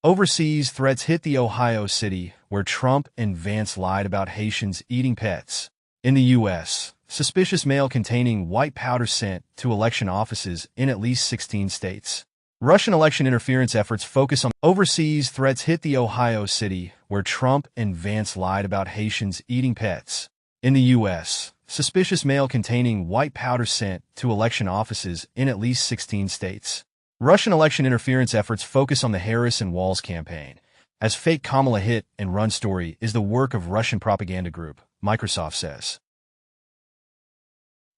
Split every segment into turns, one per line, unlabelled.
Overseas threats hit the Ohio city, where Trump and Vance lied about Haitians eating pets. In the U.S., suspicious mail containing white powder sent to election offices in at least 16 states. Russian election interference efforts focus on overseas threats hit the Ohio city, where Trump and Vance lied about Haitians eating pets. In the U.S., suspicious mail containing white powder sent to election offices in at least 16 states. Russian election interference efforts focus on the Harris and Walz campaign, as fake Kamala hit and run story is the work of Russian propaganda group, Microsoft says.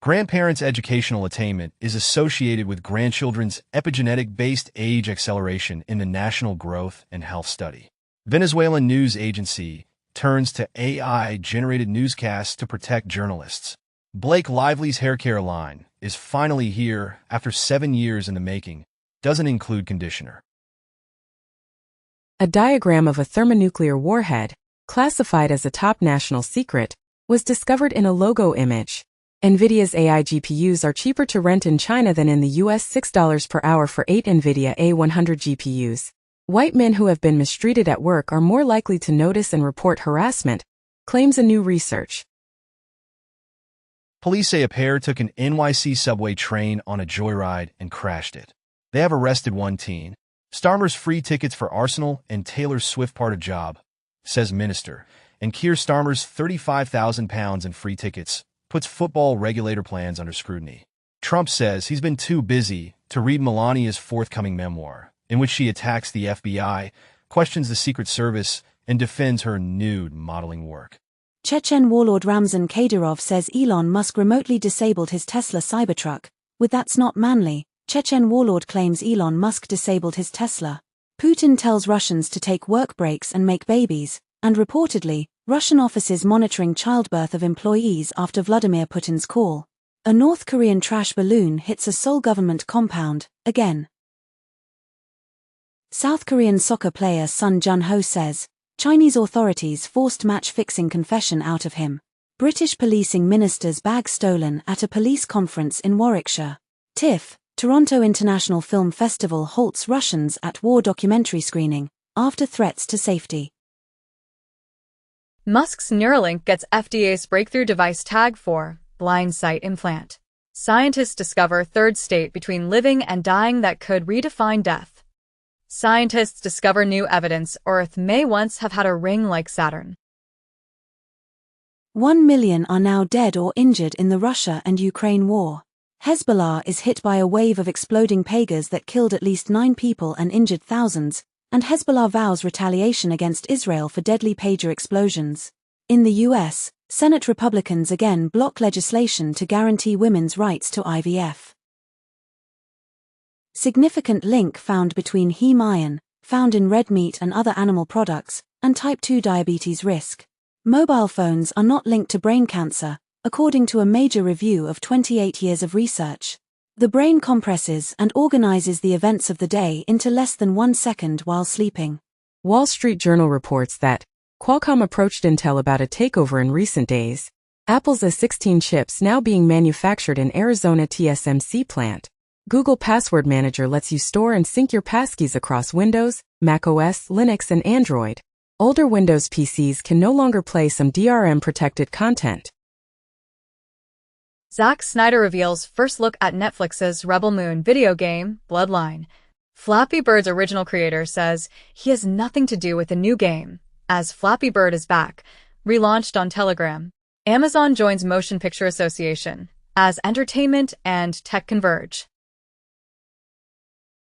Grandparents' educational attainment is associated with grandchildren's epigenetic-based age acceleration in the National Growth and Health Study. Venezuelan news agency turns to AI-generated newscasts to protect journalists. Blake Lively's haircare line is finally here after 7 years in the making. Doesn't include conditioner.
A diagram of a thermonuclear warhead, classified as a top national secret, was discovered in a logo image. NVIDIA's AI GPUs are cheaper to rent in China than in the US, $6 per hour for 8 NVIDIA A100 GPUs. White men who have been mistreated at work are more likely to notice and report harassment, claims a new research.
Police say a pair took an NYC subway train on a joyride and crashed it. They have arrested one teen. Starmer's free tickets for Arsenal and Taylor Swift part of job, says Minister. And Keir Starmer's £35,000 in free tickets puts football regulator plans under scrutiny. Trump says he's been too busy to read Melania's forthcoming memoir, in which she attacks the FBI, questions the Secret Service, and defends her nude modeling work.
Chechen warlord Ramzan Kadyrov says Elon Musk remotely disabled his Tesla Cybertruck. With "That's not manly," Chechen warlord claims Elon Musk disabled his Tesla. Putin tells Russians to take work breaks and make babies, and reportedly, Russian offices monitoring childbirth of employees after Vladimir Putin's call. A North Korean trash balloon hits a Seoul government compound, again. South Korean soccer player Son Jun-ho says, Chinese authorities forced match-fixing confession out of him. British policing minister's bag stolen at a police conference in Warwickshire. TIFF, Toronto International Film Festival halts Russians at war documentary screening, after threats to safety.
Musk's Neuralink gets FDA's breakthrough device tag for blind sight implant. Scientists discover third state between living and dying that could redefine death. Scientists discover new evidence Earth may once have had a ring like Saturn.
1 million are now dead or injured in the Russia and Ukraine war. Hezbollah is hit by a wave of exploding pagers that killed at least 9 people and injured thousands, and Hezbollah vows retaliation against Israel for deadly pager explosions. In the U.S., Senate Republicans again block legislation to guarantee women's rights to IVF. Significant link found between heme iron, found in red meat and other animal products, and type 2 diabetes risk. Mobile phones are not linked to brain cancer, according to a major review of 28 years of research. The brain compresses and organizes the events of the day into less than 1 second while sleeping.
Wall Street Journal reports that Qualcomm approached Intel about a takeover in recent days. Apple's A16 chips now being manufactured in Arizona TSMC plant. Google Password Manager lets you store and sync your passkeys across Windows, macOS, Linux, and Android. Older Windows PCs can no longer play some DRM-protected content.
Zack Snyder reveals first look at Netflix's Rebel Moon video game, Bloodline. Flappy Bird's original creator says he has nothing to do with the new game, as Flappy Bird is back, relaunched on Telegram. Amazon joins Motion Picture Association, as entertainment and tech converge.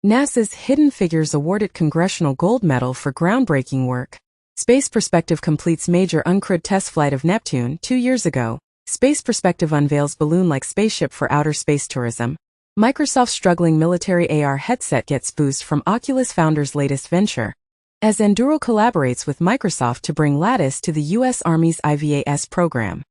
NASA's Hidden Figures awarded Congressional Gold Medal for groundbreaking work. Space Perspective completes major uncrewed test flight of Neptune 2 years ago. Space Perspective unveils balloon-like spaceship for outer space tourism. Microsoft's struggling military AR headset gets boost from Oculus founder's latest venture. As Enduro collaborates with Microsoft to bring Lattice to the U.S. Army's IVAS program.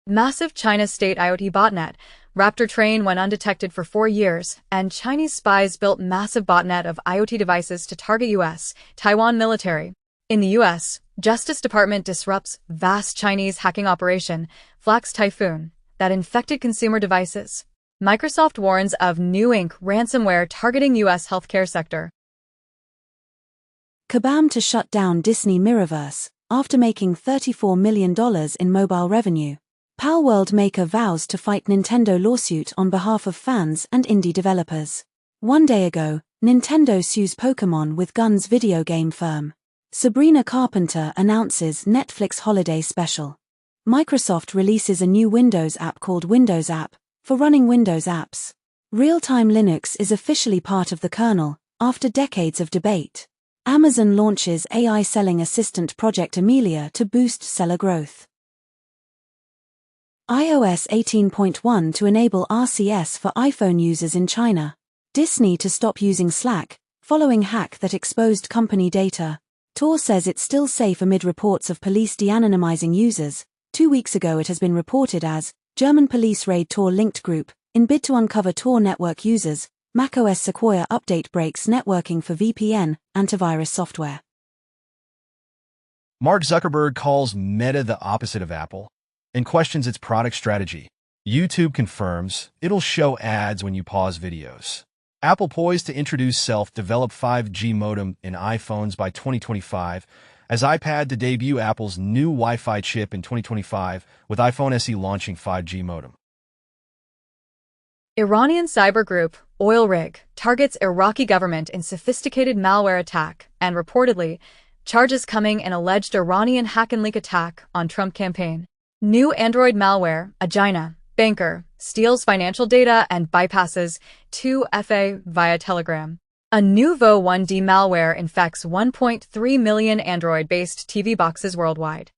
Massive China state IoT botnet. Raptor train went undetected for 4 years, and Chinese spies built massive botnet of IoT devices to target U.S., Taiwan military. In the U.S., Justice Department disrupts vast Chinese hacking operation, Flax Typhoon, that infected consumer devices. Microsoft warns of new Inc. ransomware targeting U.S. healthcare sector.
Kabam to shut down Disney Mirrorverse, after making $34 million in mobile revenue. Palworld maker vows to fight Nintendo lawsuit on behalf of fans and indie developers. 1 day ago, Nintendo sues Pokémon with Guns video game firm. Sabrina Carpenter announces Netflix holiday special. Microsoft releases a new Windows app called Windows App, for running Windows apps. Real-time Linux is officially part of the kernel, after decades of debate. Amazon launches AI selling assistant Project Amelia to boost seller growth. iOS 18.1 to enable RCS for iPhone users in China. Disney to stop using Slack, following hack that exposed company data. Tor says it's still safe amid reports of police de-anonymizing users. 2 weeks ago it has been reported as German police raid Tor linked group, in bid to uncover Tor network users. macOS Sequoia update breaks networking for VPN, antivirus software.
Mark Zuckerberg calls Meta the opposite of Apple and questions its product strategy. YouTube confirms it'll show ads when you pause videos. Apple poised to introduce self-developed 5G modem in iPhones by 2025, as iPad to debut Apple's new Wi-Fi chip in 2025, with iPhone SE launching 5G modem.
Iranian cyber group, Oil Rig, targets Iraqi government in sophisticated malware attack, and reportedly, charges coming in alleged Iranian hack and leak attack on Trump campaign. New Android malware, Agina, banker, steals financial data and bypasses 2FA via Telegram. A new Vo1D malware infects 1.3 million Android-based TV boxes worldwide.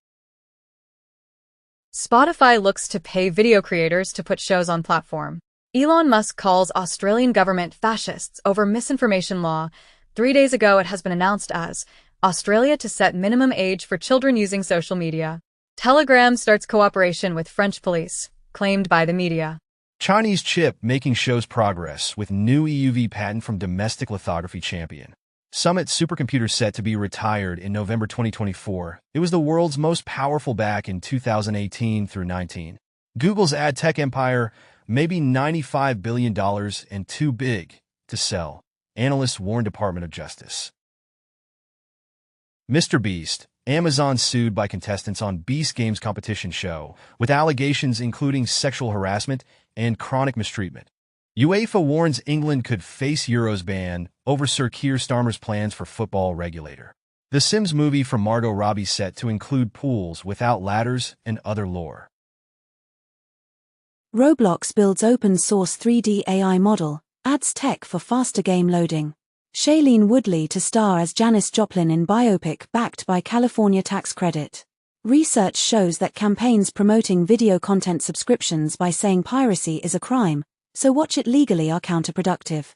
Spotify looks to pay video creators to put shows on platform. Elon Musk calls Australian government fascists over misinformation law. 3 days ago it has been announced as Australia to set minimum age for children using social media. Telegram starts cooperation with French police, claimed by the media.
Chinese chip making shows progress with new EUV patent from domestic lithography champion. Summit supercomputer set to be retired in November 2024. It was the world's most powerful back in 2018 through 19. Google's ad tech empire may be $95 billion and too big to sell, analysts warn Department of Justice. Mr. Beast, Amazon sued by contestants on Beast Games competition show, with allegations including sexual harassment and chronic mistreatment. UEFA warns England could face Euros ban over Sir Keir Starmer's plans for football regulator. The Sims movie from Margot Robbie set to include pools without ladders and other lore.
Roblox builds open-source 3D AI model, adds tech for faster game loading. Shailene Woodley to star as Janis Joplin in biopic backed by California tax credit. Research shows that campaigns promoting video content subscriptions by saying piracy is a crime, so watch it legally are counterproductive.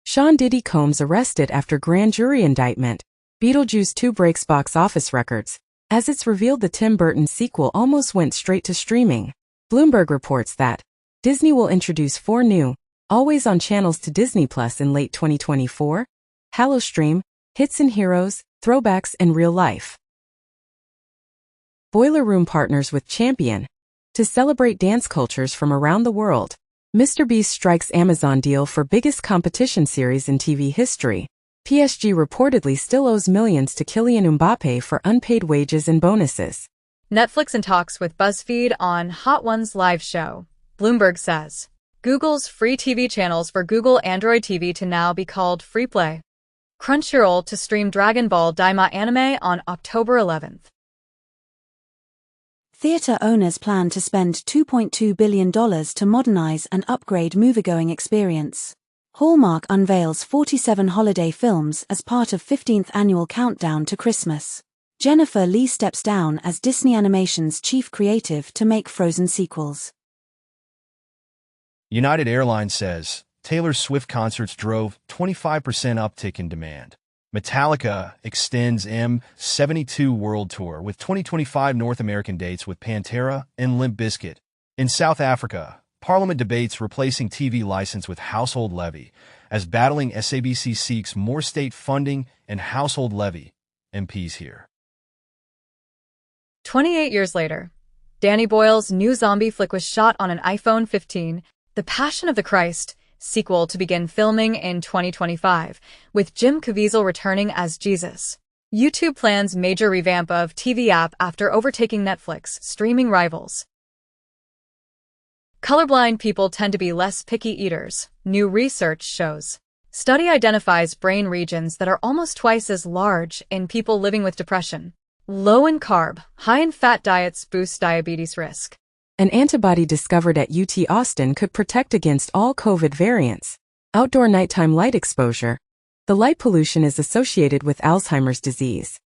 Sean Diddy Combs arrested after grand jury indictment. Beetlejuice 2 breaks box office records. As it's revealed, the Tim Burton sequel almost went straight to streaming. Bloomberg reports that Disney will introduce 4 new, always-on channels to Disney Plus in late 2024. Hallostream, Hits and Heroes, Throwbacks, and Real Life. Boiler Room partners with Champion to celebrate dance cultures from around the world. Mr. Beast strikes Amazon deal for biggest competition series in TV history. PSG reportedly still owes millions to Kylian Mbappe for unpaid wages and bonuses.
Netflix in talks with BuzzFeed on Hot Ones live show. Bloomberg says Google's free TV channels for Google Android TV to now be called FreePlay. Crunchyroll to stream Dragon Ball Daima anime on October 11th.
Theatre owners plan to spend $2.2 billion to modernize and upgrade moviegoing experience. Hallmark unveils 47 holiday films as part of 15th annual countdown to Christmas. Jennifer Lee steps down as Disney Animation's chief creative to make Frozen sequels.
United Airlines says Taylor Swift concerts drove 25% uptick in demand. Metallica extends M72 World Tour with 2025 North American dates with Pantera and Limp Bizkit. In South Africa, Parliament debates replacing TV license with household levy, as battling SABC seeks more state funding and household levy. MPs here.
28 years later, Danny Boyle's new zombie flick was shot on an iPhone 15. The Passion of the Christ sequel to begin filming in 2025, with Jim Caviezel returning as Jesus. YouTube plans major revamp of TV app after overtaking Netflix, streaming rivals. Colorblind people tend to be less picky eaters, new research shows. Study identifies brain regions that are almost twice as large in people living with depression. Low in carb, high in fat diets boost diabetes risk.
An antibody discovered at UT Austin could protect against all COVID variants. Outdoor nighttime light exposure. The light pollution is associated with Alzheimer's disease.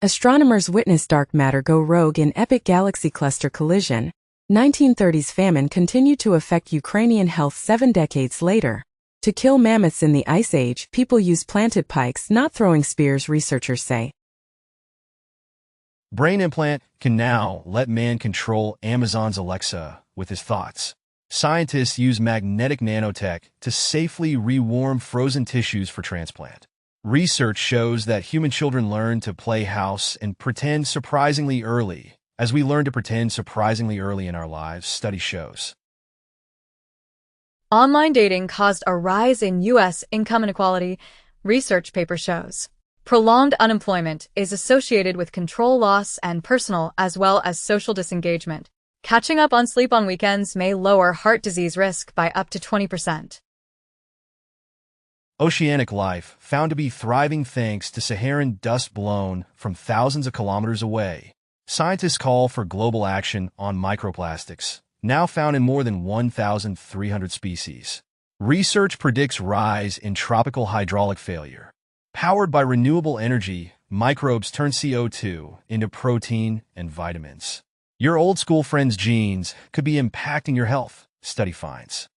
Astronomers witness dark matter go rogue in epic galaxy cluster collision. 1930s famine continued to affect Ukrainian health 7 decades later. To kill mammoths in the Ice Age, people used planted pikes, not throwing spears, researchers say.
Brain implant can now let man control Amazon's Alexa with his thoughts. Scientists use magnetic nanotech to safely rewarm frozen tissues for transplant. Research shows that human children learn to play house and pretend surprisingly early. As we learn to pretend surprisingly early in our lives, study shows.
Online dating caused a rise in U.S. income inequality, research paper shows. Prolonged unemployment is associated with control loss and personal as well as social disengagement. Catching up on sleep on weekends may lower heart disease risk by up to 20%.
Oceanic life found to be thriving thanks to Saharan dust blown from thousands of kilometers away. Scientists call for global action on microplastics, now found in more than 1,300 species. Research predicts rise in tropical hydraulic failure. Powered by renewable energy, microbes turn CO2 into protein and vitamins. Your old school friend's genes could be impacting your health, study finds.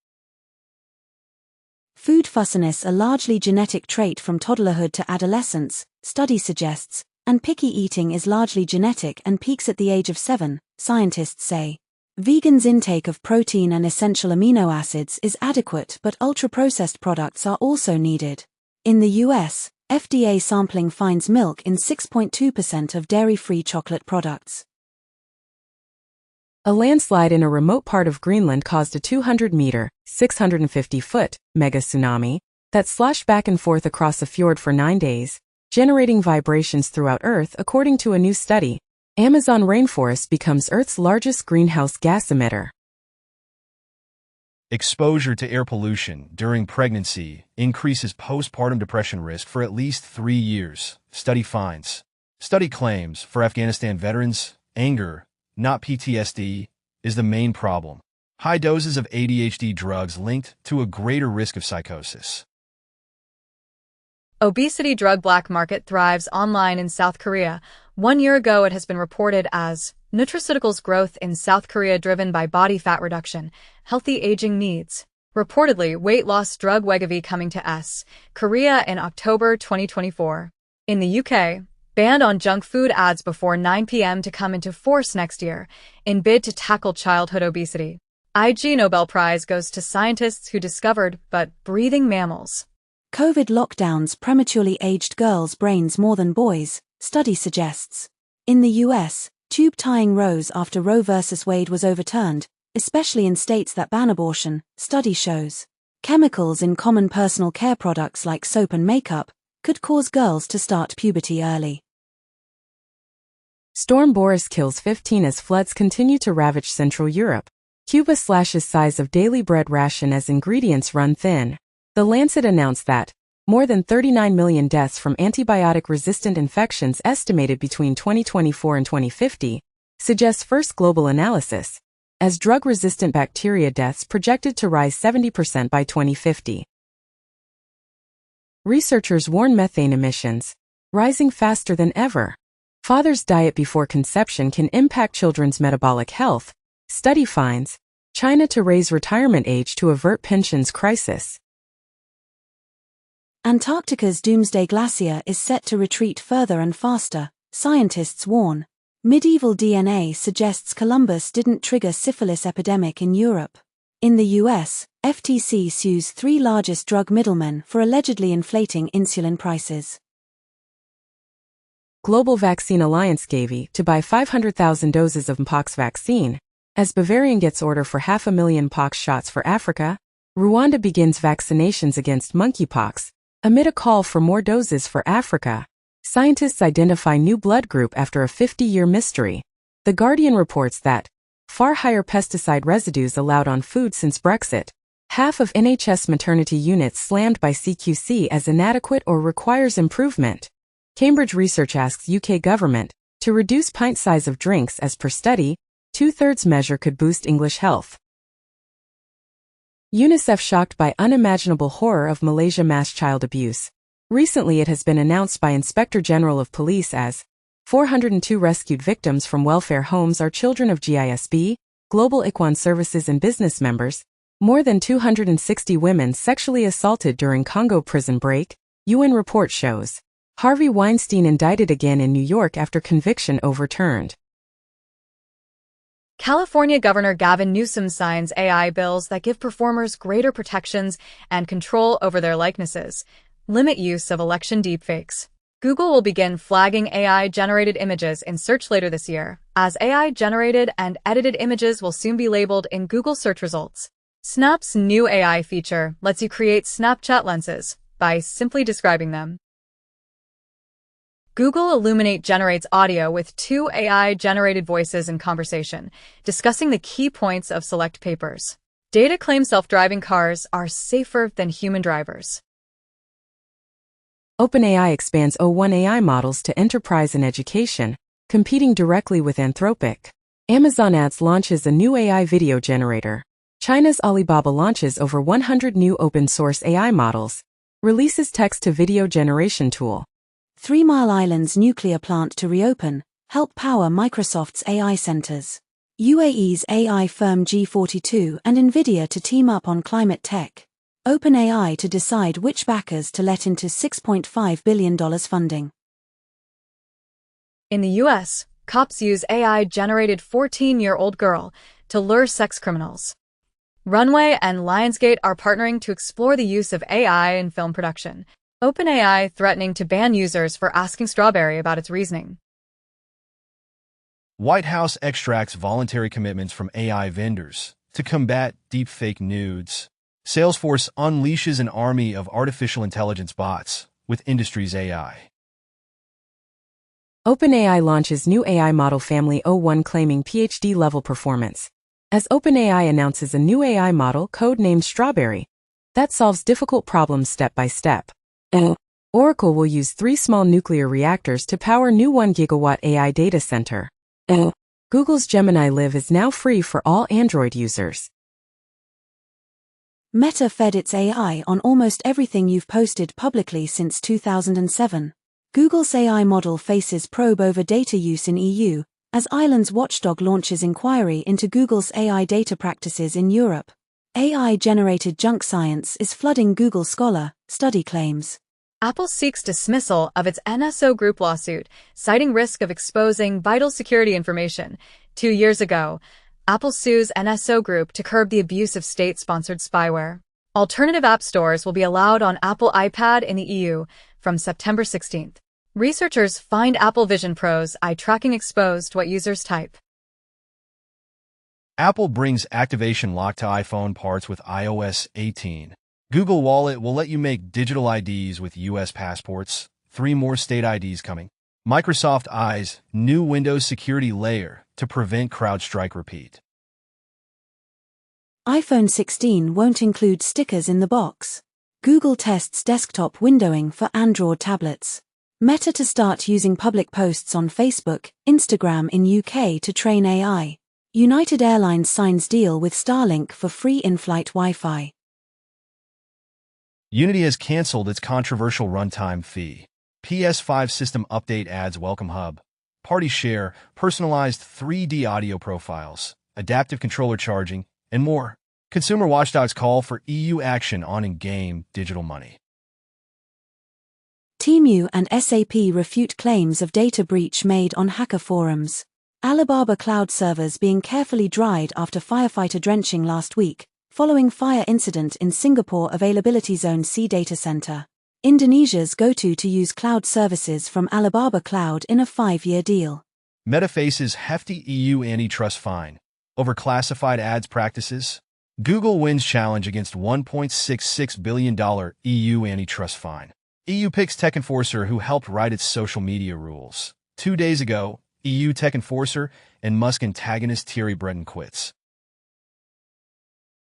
Food fussiness, a largely genetic trait from toddlerhood to adolescence, study suggests, and picky eating is largely genetic and peaks at the age of 7, scientists say. Vegans' intake of protein and essential amino acids is adequate, but ultra-processed products are also needed. In the US, FDA sampling finds milk in 6.2% of dairy-free chocolate products.
A landslide in a remote part of Greenland caused a 200-meter, 650-foot, mega tsunami that sloshed back and forth across a fjord for 9 days, generating vibrations throughout Earth, according to a new study. Amazon rainforest becomes Earth's largest greenhouse gas emitter.
Exposure to air pollution during pregnancy increases postpartum depression risk for at least 3 years, study finds. Study claims for Afghanistan veterans, anger, not PTSD, is the main problem. High doses of ADHD drugs linked to a greater risk of psychosis.
Obesity drug black market thrives online in South Korea. 1 year ago, it has been reported as nutraceuticals growth in South Korea driven by body fat reduction, healthy aging needs. Reportedly, weight loss drug Wegovy coming to Korea in October 2024. In the UK, ban on junk food ads before 9 p.m. to come into force next year, in bid to tackle childhood obesity. IG Nobel Prize goes to scientists who discovered but breathing mammals.
COVID lockdowns prematurely aged girls' brains more than boys, study suggests. In the US, tube tying rose after Roe v. Wade was overturned, especially in states that ban abortion, study shows. Chemicals in common personal care products like soap and makeup could cause girls to start puberty early.
Storm Boris kills 15 as floods continue to ravage Central Europe. Cuba slashes size of daily bread ration as ingredients run thin. The Lancet announced that more than 39 million deaths from antibiotic-resistant infections estimated between 2024 and 2050 suggests first global analysis, as drug-resistant bacteria deaths projected to rise 70% by 2050. Researchers warn methane emissions rising faster than ever. Father's diet before conception can impact children's metabolic health. Study finds China to raise retirement age to avert pensions crisis.
Antarctica's doomsday glacier is set to retreat further and faster, scientists warn. Medieval DNA suggests Columbus didn't trigger syphilis epidemic in Europe. In the US, FTC sues 3 largest drug middlemen for allegedly inflating insulin prices.
Global Vaccine Alliance gave to buy 500,000 doses of Mpox vaccine. As Bavarian gets order for 500,000 pox shots for Africa, Rwanda begins vaccinations against monkeypox, amid a call for more doses for Africa. Scientists identify new blood group after a 50-year mystery. The Guardian reports that far higher pesticide residues allowed on food since Brexit. Half of NHS maternity units slammed by CQC as inadequate or requires improvement. Cambridge research asks UK government to reduce pint size of drinks as per study. 2/3 measure could boost English health. UNICEF shocked by unimaginable horror of Malaysia mass child abuse. Recently it has been announced by Inspector General of Police as 402 rescued victims from welfare homes are children of GISB, Global Ikhwan Services and business members. More than 260 women sexually assaulted during Congo prison break, UN report shows. Harvey Weinstein indicted again in New York after conviction overturned.
California Governor Gavin Newsom signs AI bills that give performers greater protections and control over their likenesses, limit use of election deepfakes. Google will begin flagging AI-generated images in search later this year, as AI-generated and edited images will soon be labeled in Google search results. Snap's new AI feature lets you create Snapchat lenses by simply describing them. Google Illuminate generates audio with 2 AI-generated voices in conversation, discussing the key points of select papers. Data claims self-driving cars are safer than human drivers.
OpenAI expands o1 AI models to enterprise and education, competing directly with Anthropic. Amazon Ads launches a new AI video generator. China's Alibaba launches over 100 new open-source AI models, releases text-to-video generation tool.
3 Mile Island's nuclear plant to reopen, help power Microsoft's AI centers. UAE's AI firm G42 and Nvidia to team up on climate tech. OpenAI to decide which backers to let into $6.5 billion funding.
In the U.S., cops use AI-generated 14-year-old girl to lure sex criminals. Runway and Lionsgate are partnering to explore the use of AI in film production. OpenAI threatening to ban users for asking Strawberry about its reasoning.
White House extracts voluntary commitments from AI vendors to combat deepfake nudes. Salesforce unleashes an army of artificial intelligence bots with industry's AI.
OpenAI launches new AI model family o1 claiming PhD-level performance. As OpenAI announces a new AI model code-named Strawberry that solves difficult problems step by step. Oracle will use 3 small nuclear reactors to power new 1 gigawatt AI data center. Google's Gemini Live is now free for all Android users.
Meta fed its AI on almost everything you've posted publicly since 2007. Google's AI model faces probe over data use in EU, as Ireland's watchdog launches inquiry into Google's AI data practices in Europe. AI-generated junk science is flooding Google Scholar, study claims.
Apple seeks dismissal of its NSO Group lawsuit, citing risk of exposing vital security information. 2 years ago, Apple sues NSO Group to curb the abuse of state-sponsored spyware. Alternative app stores will be allowed on Apple iPad in the EU from September 16th. Researchers find Apple Vision Pro's eye tracking exposed to what users type.
Apple brings activation lock to iPhone parts with iOS 18. Google Wallet will let you make digital IDs with U.S. passports. 3 more state IDs coming. Microsoft eyes new Windows security layer to prevent CrowdStrike repeat.
iPhone 16 won't include stickers in the box. Google tests desktop windowing for Android tablets. Meta to start using public posts on Facebook, Instagram in UK to train AI. United Airlines signs deal with Starlink for free in-flight Wi-Fi.
Unity has canceled its controversial runtime fee. PS5 system update adds Welcome Hub. Party share, personalized 3D audio profiles, adaptive controller charging, and more. Consumer watchdogs call for EU action on in-game digital money.
Temu and SAP refute claims of data breach made on hacker forums. Alibaba cloud servers being carefully dried after firefighter drenching last week, following fire incident in Singapore Availability Zone C data center. Indonesia's go-to to use cloud services from Alibaba Cloud in a 5-year deal.
Meta faces hefty EU antitrust fine. over classified ads practices. Google wins challenge against $1.66 billion EU antitrust fine. EU picks tech enforcer who helped write its social media rules. 2 days ago, EU tech enforcer and Musk antagonist Thierry Breton quits.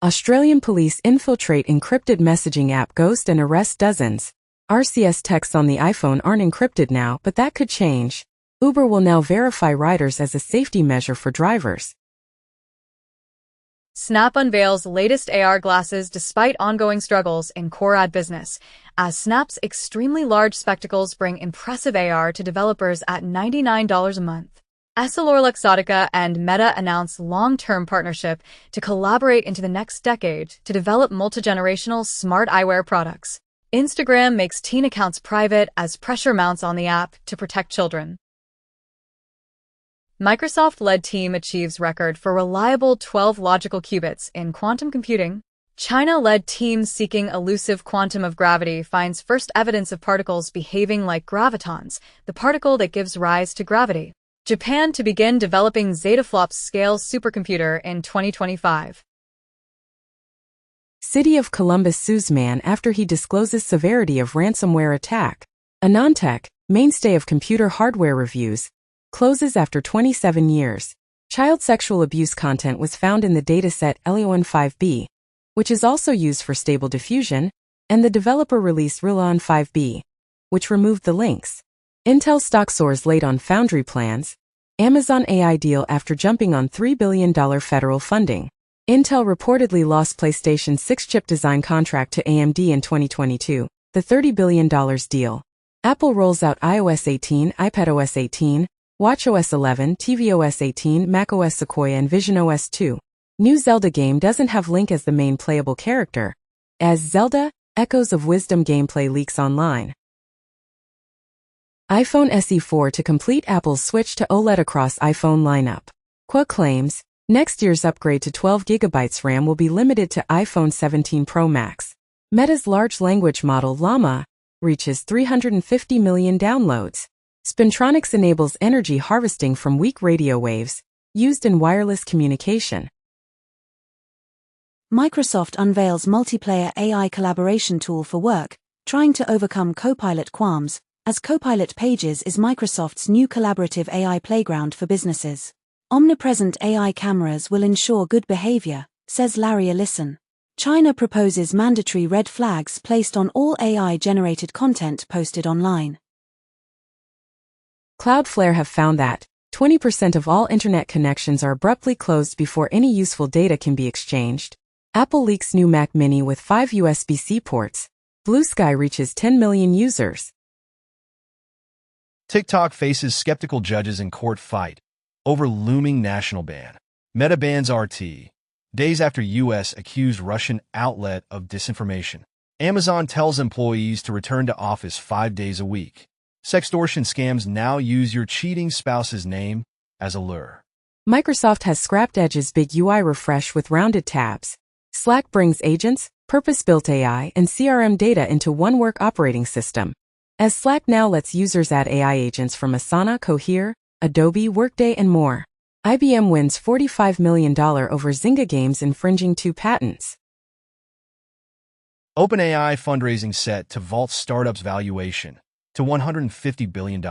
Australian police infiltrate encrypted messaging app Ghost and arrest dozens. RCS texts on the iPhone aren't encrypted now, but that could change. Uber will now verify riders as a safety measure for drivers.
Snap unveils latest AR glasses despite ongoing struggles in core ad business, as Snap's extremely large spectacles bring impressive AR to developers at $99 a month. EssilorLuxottica and Meta announced long-term partnership to collaborate into the next decade to develop multi-generational smart eyewear products. Instagram makes teen accounts private as pressure mounts on the app to protect children. Microsoft-led team achieves record for reliable 12 logical qubits in quantum computing. China-led team seeking elusive quantum of gravity finds first evidence of particles behaving like gravitons, the particle that gives rise to gravity. Japan to begin developing zettaflops scale supercomputer in 2025.
City of Columbus sues man after he discloses severity of ransomware attack. AnandTech, mainstay of computer hardware reviews, closes after 27 years. Child sexual abuse content was found in the dataset LEON5B, which is also used for Stable Diffusion, and the developer released ReLon5B, which removed the links. Intel stock soars late on foundry plans. Amazon AI deal after jumping on $3 billion federal funding. Intel reportedly lost PlayStation's 6-chip design contract to AMD in 2022, the $30 billion deal. Apple rolls out iOS 18, iPadOS 18, watchOS 11, tvOS 18, macOS Sequoia and visionOS 2. New Zelda game doesn't have Link as the main playable character, as Zelda, Echoes of Wisdom gameplay leaks online. iPhone SE 4 to complete Apple's switch to OLED across iPhone lineup. Qua claims, next year's upgrade to 12GB RAM will be limited to iPhone 17 Pro Max. Meta's large language model Llama reaches 350 million downloads. Spintronics enables energy harvesting from weak radio waves, used in wireless communication.
Microsoft unveils multiplayer AI collaboration tool for work, trying to overcome Copilot qualms, as Copilot Pages is Microsoft's new collaborative AI playground for businesses. Omnipresent AI cameras will ensure good behavior, says Larry Ellison. China proposes mandatory red flags placed on all AI-generated content posted online.
Cloudflare have found that 20% of all internet connections are abruptly closed before any useful data can be exchanged. Apple leaks new Mac Mini with 5 USB-C ports. Blue Sky reaches 10 million users.
TikTok faces skeptical judges in court fight over looming national ban. Meta bans RT. Days after U.S. accused Russian outlet of disinformation. Amazon tells employees to return to office 5 days a week. Sextortion scams now use your cheating spouse's name as a lure.
Microsoft has scrapped Edge's big UI refresh with rounded tabs. Slack brings agents, purpose-built AI, and CRM data into one work operating system. As Slack now lets users add AI agents from Asana, Cohere, Adobe, Workday, and more. IBM wins $45 million over Zynga Games infringing 2 patents.
OpenAI fundraising set to vault startups' valuation to $150 billion.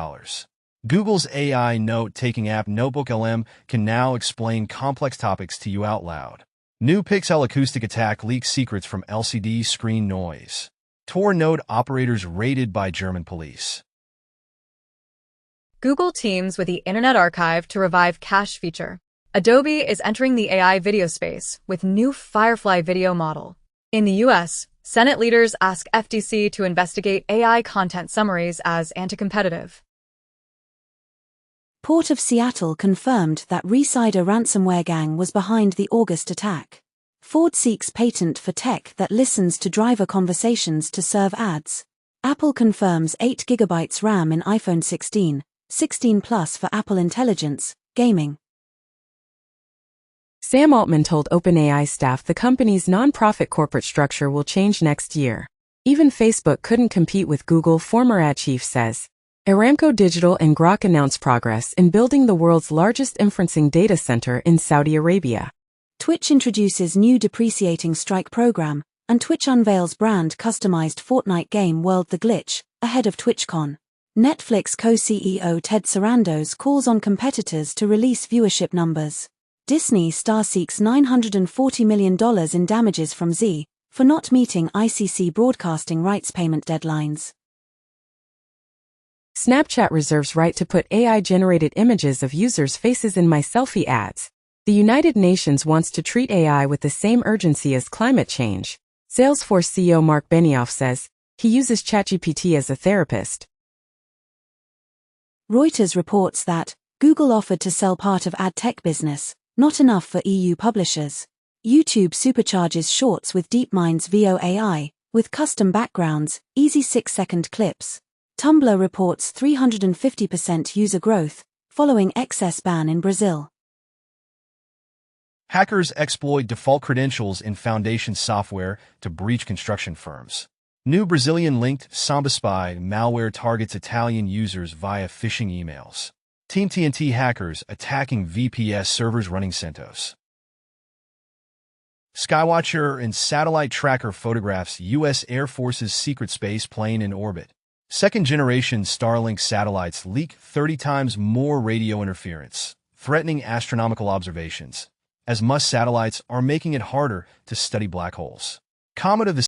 Google's AI note-taking app Notebook LM can now explain complex topics to you out loud. New Pixel acoustic attack leaks secrets from LCD screen noise. Tor node operators raided by German police.
Google teams with the Internet Archive to revive cache feature. Adobe is entering the AI video space with new Firefly video model. In the U.S., Senate leaders ask FTC to investigate AI content summaries as anti-competitive.
Port of Seattle confirmed that Resider ransomware gang was behind the August attack. Ford seeks patent for tech that listens to driver conversations to serve ads. Apple confirms 8 GB RAM in iPhone 16, 16 Plus for Apple Intelligence, gaming.
Sam Altman told OpenAI staff the company's non-profit corporate structure will change next year. Even Facebook couldn't compete with Google, former ad chief says. Aramco Digital and Grok announced progress in building the world's largest inferencing data center in Saudi Arabia.
Twitch introduces new depreciating strike program, and Twitch unveils brand-customized Fortnite game World The Glitch, ahead of TwitchCon. Netflix co-CEO Ted Sarandos calls on competitors to release viewership numbers. Disney star seeks $940 million in damages from Z for not meeting ICC broadcasting rights payment deadlines.
Snapchat reserves right to put AI-generated images of users' faces in My Selfie ads. The United Nations wants to treat AI with the same urgency as climate change. Salesforce CEO Mark Benioff says he uses ChatGPT as a therapist.
Reuters reports that Google offered to sell part of ad tech business, not enough for EU publishers. YouTube supercharges Shorts with DeepMind's VO AI, with custom backgrounds, easy 6-second clips. Tumblr reports 350% user growth, following excess ban in Brazil.
Hackers exploit default credentials in foundation software to breach construction firms. New Brazilian-linked Samba spy malware targets Italian users via phishing emails. Team TNT hackers attacking VPS servers running CentOS. Skywatcher and satellite tracker photographs U.S. Air Force's secret space plane in orbit. Second-generation Starlink satellites leak 30 times more radio interference, threatening astronomical observations, as Musk satellites are making it harder to study black holes. Comet of the